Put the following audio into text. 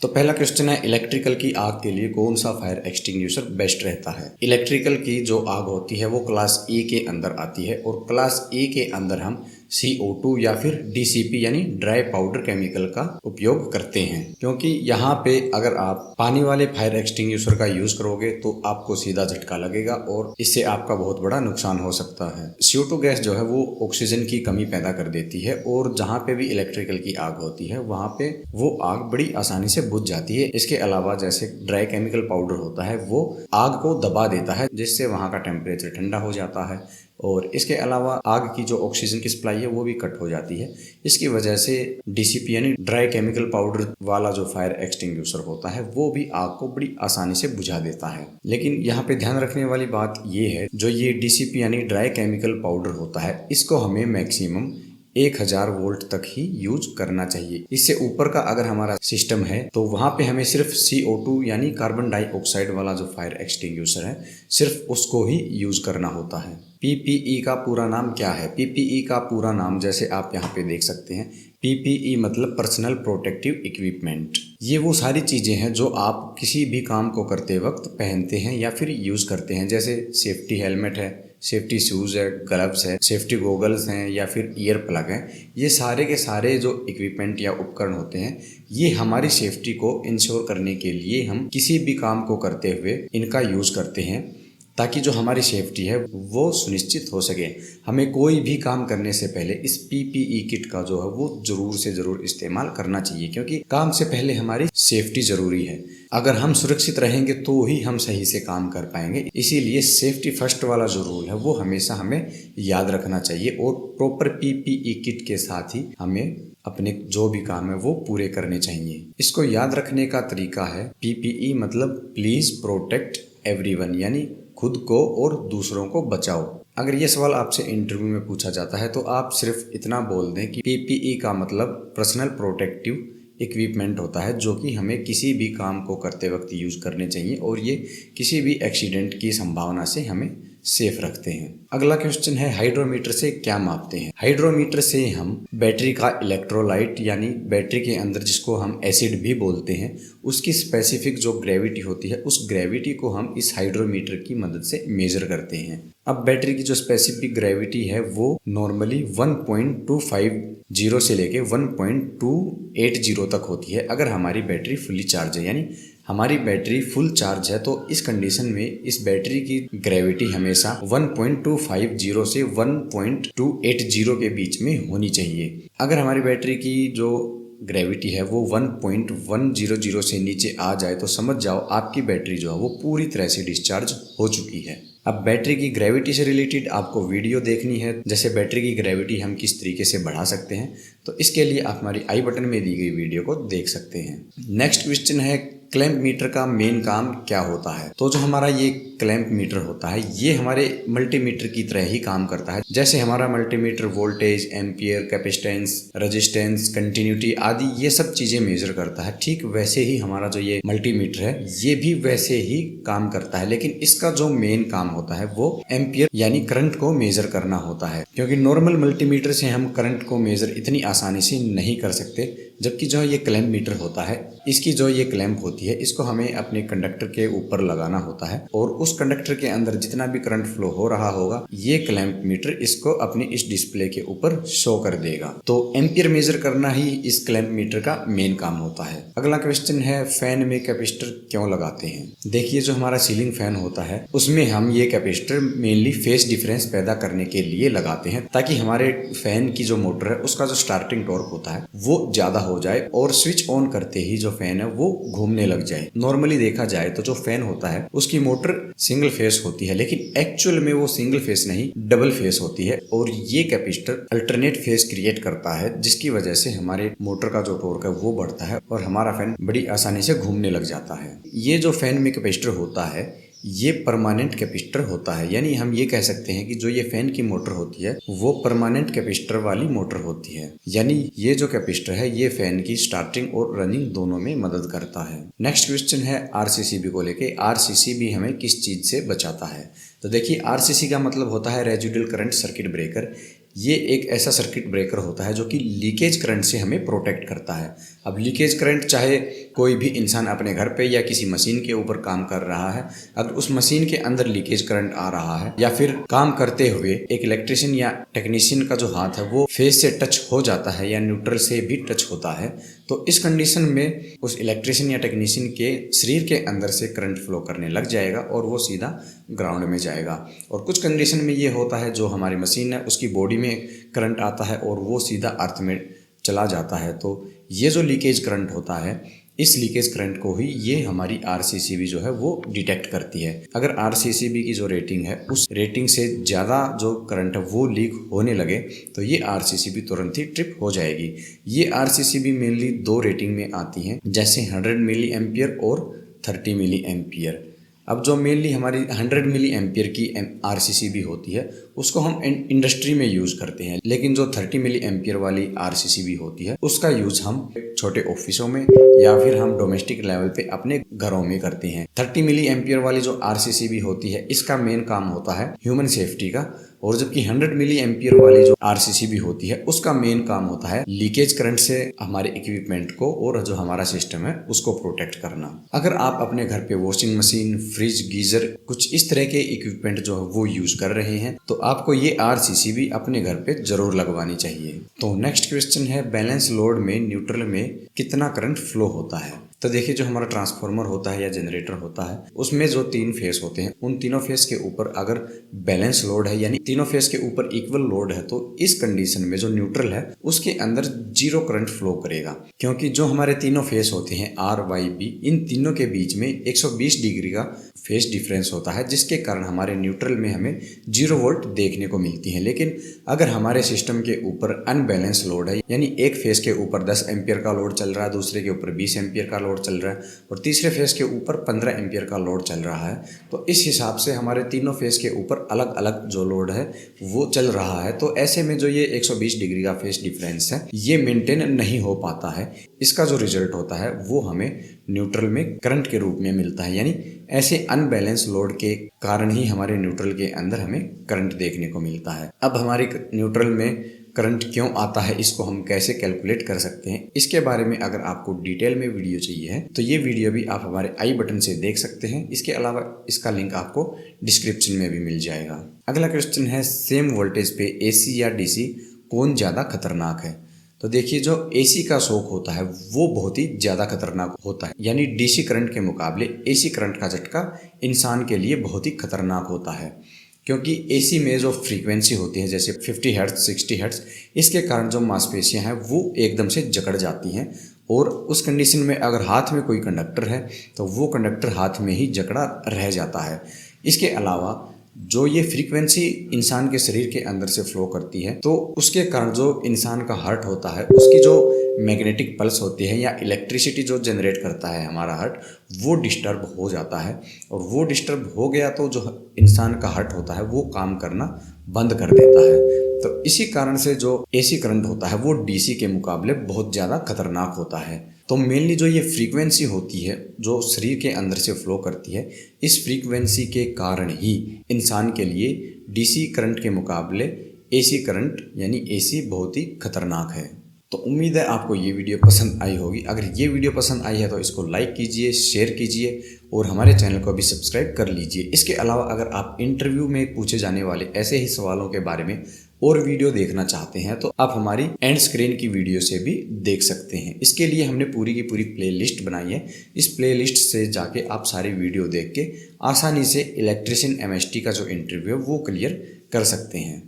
तो पहला क्वेश्चन है, इलेक्ट्रिकल की आग के लिए कौन सा फायर एक्सटिंग्विशर बेस्ट रहता है। इलेक्ट्रिकल की जो आग होती है वो क्लास ए के अंदर आती है और क्लास ए के अंदर हम CO2 या फिर DCP यानी ड्राई पाउडर केमिकल का उपयोग करते हैं, क्योंकि यहाँ पे अगर आप पानी वाले फायर एक्सटिंग्विशर का यूज करोगे तो आपको सीधा झटका लगेगा और इससे आपका बहुत बड़ा नुकसान हो सकता है। CO2 गैस जो है वो ऑक्सीजन की कमी पैदा कर देती है और जहाँ पे भी इलेक्ट्रिकल की आग होती है वहाँ पे वो आग बड़ी आसानी से बुझ जाती है। इसके अलावा जैसे ड्राई केमिकल पाउडर होता है वो आग को दबा देता है, जिससे वहाँ का टेम्परेचर ठंडा हो जाता है और इसके अलावा आग की जो ऑक्सीजन की सप्लाई है वो भी कट हो जाती है। इसकी वजह से DCP यानी ड्राई केमिकल पाउडर वाला जो फायर एक्सटिंग्विशर होता है वो भी आग को बड़ी आसानी से बुझा देता है। लेकिन यहाँ पे ध्यान रखने वाली बात ये है, जो ये DCP यानी ड्राई केमिकल पाउडर होता है इसको हमें मैक्सिमम 1000 वोल्ट तक ही यूज करना चाहिए। इससे ऊपर का अगर हमारा सिस्टम है तो वहाँ पे हमें सिर्फ CO2 यानी कार्बन डाइऑक्साइड वाला जो फायर एक्सटिंग्विशर है सिर्फ उसको ही यूज करना होता है। PPE का पूरा नाम क्या है? PPE का पूरा नाम जैसे आप यहाँ पे देख सकते हैं, PPE मतलब पर्सनल प्रोटेक्टिव इक्विपमेंट। ये वो सारी चीज़ें हैं जो आप किसी भी काम को करते वक्त पहनते हैं या फिर यूज़ करते हैं, जैसे सेफ्टी हेलमेट है, सेफ्टी शूज़ है, ग्लव्स है, सेफ्टी गॉगल्स हैं या फिर ईयर प्लग हैं। ये सारे के सारे जो इक्विपमेंट या उपकरण होते हैं ये हमारी सेफ्टी को इंश्योर करने के लिए हम किसी भी काम को करते हुए इनका यूज़ करते हैं, ताकि जो हमारी सेफ्टी है वो सुनिश्चित हो सके। हमें कोई भी काम करने से पहले इस PPE किट का जो है वो ज़रूर से ज़रूर इस्तेमाल करना चाहिए, क्योंकि काम से पहले हमारी सेफ्टी ज़रूरी है। अगर हम सुरक्षित रहेंगे तो ही हम सही से काम कर पाएंगे। इसीलिए सेफ्टी फर्स्ट वाला जो रूल है वो हमेशा हमें याद रखना चाहिए और प्रॉपर PPE किट के साथ ही हमें अपने जो भी काम है वो पूरे करने चाहिए। इसको याद रखने का तरीका है, PPE मतलब प्लीज प्रोटेक्ट एवरीवन, यानी खुद को और दूसरों को बचाओ। अगर ये सवाल आपसे इंटरव्यू में पूछा जाता है तो आप सिर्फ इतना बोल दें कि PPE का मतलब पर्सनल प्रोटेक्टिव इक्विपमेंट होता है, जो कि हमें किसी भी काम को करते वक्त यूज करने चाहिए और ये किसी भी एक्सीडेंट की संभावना से हमें सेफ रखते हैं। अगला क्वेश्चन है, हाइड्रोमीटर से क्या मापते हैं? हाइड्रोमीटर से हम बैटरी का इलेक्ट्रोलाइट यानी बैटरी के अंदर जिसको हम एसिड भी बोलते हैं उसकी स्पेसिफिक जो ग्रेविटी होती है उस ग्रेविटी को हम इस हाइड्रोमीटर की मदद से मेजर करते हैं। अब बैटरी की जो स्पेसिफिक ग्रेविटी है वो नॉर्मली 1.250 से लेके 1.280 तक होती है अगर हमारी बैटरी फुली चार्ज है, यानी हमारी बैटरी फुल चार्ज है। तो इस कंडीशन में इस बैटरी की ग्रेविटी हमेशा 1.250 से 1.280 के बीच में होनी चाहिए। अगर हमारी बैटरी की जो ग्रेविटी है वो 1.100 से नीचे आ जाए तो समझ जाओ आपकी बैटरी जो है वो पूरी तरह से डिस्चार्ज हो चुकी है। अब बैटरी की ग्रेविटी से रिलेटेड आपको वीडियो देखनी है, जैसे बैटरी की ग्रेविटी हम किस तरीके से बढ़ा सकते हैं, तो इसके लिए आप हमारी आई बटन में दी गई वीडियो को देख सकते हैं। नेक्स्ट क्वेश्चन है, क्लैंप मीटर का मेन काम क्या होता है? तो जो हमारा ये क्लैंप मीटर होता है ये हमारे मल्टीमीटर की तरह ही काम करता है। जैसे हमारा multimeter voltage, ampere, capacitance, resistance, continuity आदि ये सब चीजें मेजर करता है, ठीक वैसे ही हमारा जो ये मल्टीमीटर है ये भी वैसे ही काम करता है। लेकिन इसका जो मेन काम होता है वो एम्पियर यानी करंट को मेजर करना होता है, क्योंकि नॉर्मल मल्टीमीटर से हम करंट को मेजर इतनी आसानी से नहीं कर सकते। जबकि जो ये क्लैंप मीटर होता है इसकी जो ये क्लैंप होती है इसको हमें अपने कंडक्टर के ऊपर लगाना होता है और उस कंडक्टर के अंदर जितना भी करंट फ्लो हो रहा होगा ये क्लैंप मीटर इसको अपनी इस डिस्प्ले के ऊपर शो कर देगा। तो एम्पियर मेजर करना ही इस क्लैंप मीटर का मेन काम होता है। अगला क्वेश्चन है, फैन में कैपेसिटर क्यों लगाते हैं? देखिए, जो हमारा सीलिंग फैन होता है उसमें हम ये कैपेसिटर मेनली फेस डिफरेंस पैदा करने के लिए लगाते हैं, ताकि हमारे फैन की जो मोटर है उसका जो स्टार्टिंग टॉर्क होता है वो ज्यादा हो जाए और स्विच ऑन करते ही जो फैन है वो घूमने लग जाए। नॉर्मली देखा जाए तो जो फैन होता है उसकी मोटर सिंगल फेस होती है, लेकिन एक्चुअल में वो सिंगल फेस नहीं डबल फेस होती है और ये कैपेसिटर अल्टरनेट फेस क्रिएट करता है, जिसकी वजह से हमारे मोटर का जो टॉर्क है वो बढ़ता है और हमारा फैन बड़ी आसानी से घूमने लग जाता है। ये जो फैन में कैपेसिटर होता है ये परमानेंट कैपेसिटर होता है, यानी हम ये कह सकते हैं कि जो ये फैन की मोटर होती है वो परमानेंट कैपेसिटर वाली मोटर होती है, यानी ये जो कैपेसिटर है ये फैन की स्टार्टिंग और रनिंग दोनों में मदद करता है। नेक्स्ट क्वेश्चन है RCCB को लेके, RCCB हमें किस चीज से बचाता है? तो देखिए, RCC का मतलब होता है रेजिडुअल करंट सर्किट ब्रेकर। ये एक ऐसा सर्किट ब्रेकर होता है जो कि लीकेज करंट से हमें प्रोटेक्ट करता है। अब लीकेज करंट चाहे कोई भी इंसान अपने घर पे या किसी मशीन के ऊपर काम कर रहा है, अगर उस मशीन के अंदर लीकेज करंट आ रहा है या फिर काम करते हुए एक इलेक्ट्रिशियन या टेक्नीशियन का जो हाथ है वो फेस से टच हो जाता है या न्यूट्रल से भी टच होता है, तो इस कंडीशन में उस इलेक्ट्रिशियन या टेक्नीशियन के शरीर के अंदर से करंट फ्लो करने लग जाएगा और वो सीधा ग्राउंड में जाएगा। और कुछ कंडीशन में ये होता है जो हमारी मशीन है उसकी बॉडी में करंट आता है और वो सीधा अर्थ में चला जाता है। तो ये जो लीकेज करंट होता है, इस लीकेज करंट को ही ये हमारी आरसीसीबी जो है वो डिटेक्ट करती है। अगर आरसीसीबी की जो रेटिंग है उस रेटिंग से ज़्यादा जो करंट है वो लीक होने लगे तो ये आरसीसीबी तुरंत ही ट्रिप हो जाएगी। ये आरसीसीबी मेनली 2 रेटिंग में आती हैं, जैसे 100 मिली एम्पियर और 30 मिली एम्पियर। अब जो मेनली हमारी 100 मिली एम्पियर की आरसीसीबी होती है उसको हम इंडस्ट्री में यूज़ करते हैं, लेकिन जो 30 मिली एम्पियर वाली आरसीसीबी होती है उसका यूज़ हम छोटे ऑफिसों में या फिर हम डोमेस्टिक लेवल पे अपने घरों में करते हैं। 30 मिली एम्पियर वाली जो आरसीसीबी होती है इसका मेन काम होता है ह्यूमन सेफ्टी का, और जबकि 100 मिली एम्पियर वाली जो आरसीसीबी होती है उसका मेन काम होता है लीकेज करंट से हमारे इक्विपमेंट को और जो हमारा सिस्टम है उसको प्रोटेक्ट करना। अगर आप अपने घर पे वॉशिंग मशीन, फ्रिज, गीजर कुछ इस तरह के इक्विपमेंट जो है वो यूज कर रहे हैं तो आपको ये आरसीसीबी अपने घर पे जरूर लगवानी चाहिए। तो नेक्स्ट क्वेश्चन है, बैलेंस लोड में न्यूट्रल में कितना करंट फ्लो होता है। तो देखिए, जो हमारा ट्रांसफार्मर होता है या जनरेटर होता है उसमें जो 3 फेस होते हैं उन तीनों फेस के ऊपर अगर बैलेंस लोड है यानी तीनों फेस के ऊपर इक्वल लोड है तो इस कंडीशन में जो न्यूट्रल है उसके अंदर 0 करंट फ्लो करेगा, क्योंकि जो हमारे तीनों फेस होते हैं आर वाई बी, इन तीनों के बीच में 120 डिग्री का फेस डिफरेंस होता है, जिसके कारण हमारे न्यूट्रल में हमें 0 वोल्ट देखने को मिलती है। लेकिन अगर हमारे सिस्टम के ऊपर अनबैलेंस लोड है यानी एक फेस के ऊपर 10 एम्पियर का लोड चल रहा है, दूसरे के ऊपर 20 एम्पियर का लोड चल रहा है और तीसरे फेस के ऊपर 15 एम्पियर का लोड चल रहा है, तो इस हिसाब से हमारे तीनों फेस के ऊपर अलग अलग जो लोड है वो चल रहा है। तो ऐसे में जो ये 120 डिग्री का फेस डिफरेंस है ये मेंटेन नहीं हो पाता है। इसका जो रिजल्ट होता है वो हमें न्यूट्रल में करंट के रूप में मिलता है, यानी ऐसे अनबैलेंस लोड के कारण ही हमारे न्यूट्रल के अंदर हमें करंट देखने को मिलता है। अब हमारे न्यूट्रल में करंट क्यों आता है, इसको हम कैसे कैलकुलेट कर सकते हैं, इसके बारे में अगर आपको डिटेल में वीडियो चाहिए है तो ये वीडियो भी आप हमारे आई बटन से देख सकते हैं। इसके अलावा इसका लिंक आपको डिस्क्रिप्शन में भी मिल जाएगा। अगला क्वेश्चन है, सेम वोल्टेज पे एसी या डीसी कौन ज़्यादा खतरनाक है। तो देखिए, जो एसी का शॉक होता है वो बहुत ही ज़्यादा खतरनाक होता है, यानी डीसी करंट के मुकाबले एसी करंट का झटका इंसान के लिए बहुत ही खतरनाक होता है, क्योंकि एसी में जो फ्रीक्वेंसी होती है जैसे 50 हर्ट्ज, 60 हर्ट्ज, इसके कारण जो मांसपेशियां हैं वो एकदम से जकड़ जाती हैं और उस कंडीशन में अगर हाथ में कोई कंडक्टर है तो वो कंडक्टर हाथ में ही जकड़ा रह जाता है। इसके अलावा जो ये फ्रीक्वेंसी इंसान के शरीर के अंदर से फ्लो करती है तो उसके कारण जो इंसान का हार्ट होता है उसकी जो मैग्नेटिक पल्स होती है या इलेक्ट्रिसिटी जो जनरेट करता है हमारा हार्ट वो डिस्टर्ब हो जाता है, और वो डिस्टर्ब हो गया तो जो इंसान का हार्ट होता है वो काम करना बंद कर देता है। तो इसी कारण से जो एसी करंट होता है वो डीसी के मुकाबले बहुत ज़्यादा खतरनाक होता है। तो मेनली जो ये फ्रीक्वेंसी होती है जो शरीर के अंदर से फ्लो करती है, इस फ्रीक्वेंसी के कारण ही इंसान के लिए डीसी करंट के मुकाबले एसी करंट यानी एसी बहुत ही खतरनाक है। तो उम्मीद है आपको ये वीडियो पसंद आई होगी। अगर ये वीडियो पसंद आई है तो इसको लाइक कीजिए, शेयर कीजिए और हमारे चैनल को भी सब्सक्राइब कर लीजिए। इसके अलावा अगर आप इंटरव्यू में पूछे जाने वाले ऐसे ही सवालों के बारे में और वीडियो देखना चाहते हैं तो आप हमारी एंड स्क्रीन की वीडियो से भी देख सकते हैं। इसके लिए हमने पूरी की पूरी प्लेलिस्ट बनाई है। इस प्लेलिस्ट से जाके आप सारी वीडियो देख के आसानी से इलेक्ट्रिशियन एमएसटी का जो इंटरव्यू है वो क्लियर कर सकते हैं।